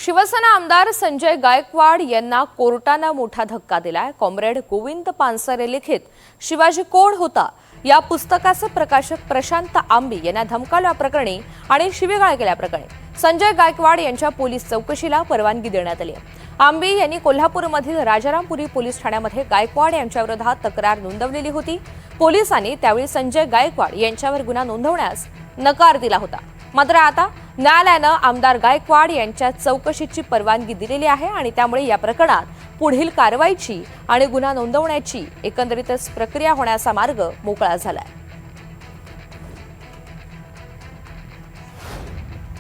शिवसेना आमदार संजय गायकवाड यांना कोर्टाने मोठा धक्का दिलाय। कॉम्रेड गोविंद पानसरे लिखित शिवाजी कोण होता या पुस्तकाचे प्रकाशक प्रशांत आंबी यांना धमकावल्याप्रकरणी आणि शिवीगाळ केल्याप्रकरणी संजय गायकवाड यांच्या पोलीस चौकशीला परवानगी देण्यात आली आहे। आंबी यांनी कोल्हापूरमधील राजारामपुरी पोलीस ठाण्यामध्ये गायकवाड यांच्याविरोधात तक्रार नोंदवलेली होती। पोलिसांनी त्यावेळी संजय गायकवाड यांच्यावर गुन्हा नोंदवण्यास नकार दिला होता। मात्र आता न्यायालयाने आमदार गायकवाड यांच्या चौकशीची परवानगी दिलेली आहे आणि त्यामुळे या प्रकरणात पुढील कारवाईची आणि गुन्हा नोंदवण्याची एकंदरीतच प्रक्रिया होण्याचा मार्ग मोकळा झालाय।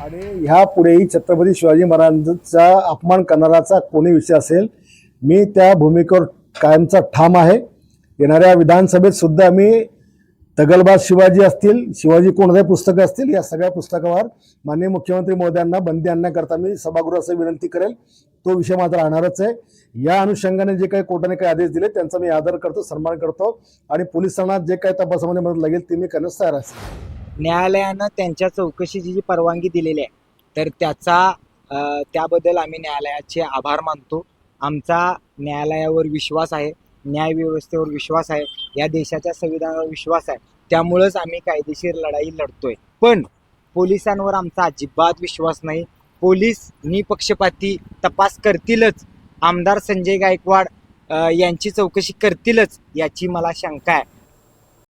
आणि ह्या पुढेही छत्रपती शिवाजी महाराजांचा अपमान करणाराचा कोणी विषय असेल, मी त्या भूमिकेवर कायमचा ठाम आहे। येणाऱ्या विधानसभेत सुद्धा मी तगलबाज शिवाजी असतील, शिवाजी कोणते पुस्तकं असतील, या सगळ्या पुस्तकावर माननीय मुख्यमंत्री महोदयांना बंदी आणण्याकरता मी सभागृहास विनंती करेल। तो विषय मात्र राहणारच आहे। या अनुषंगाने जे काही कोर्टाने काही आदेश दिले त्यांचा मी आदर करतो, सन्मान करतो आणि पोलिसांना जे काही तपासामध्ये मदत लागेल ती मी करण्यास तयार आहे। न्यायालयानं त्यांच्या चौकशीची जी परवानगी दिलेली आहे तर त्याबद्दल आम्ही न्यायालयाचे आभार मानतो। आमचा न्यायालयावर विश्वास आहे, न्यायव्यवस्थेवर विश्वास आहे, या देशाच्या संविधानावर विश्वास आहे। त्यामुळेच आम्ही कायदेशीर लढाई लढतोय। पण पोलिसांवर आमचा अजिबात विश्वास नाही। पोलीस निपक्षपाती तपास करतीलच, आमदार संजय गायकवाड यांची चौकशी करतीलच याची मला शंका आहे।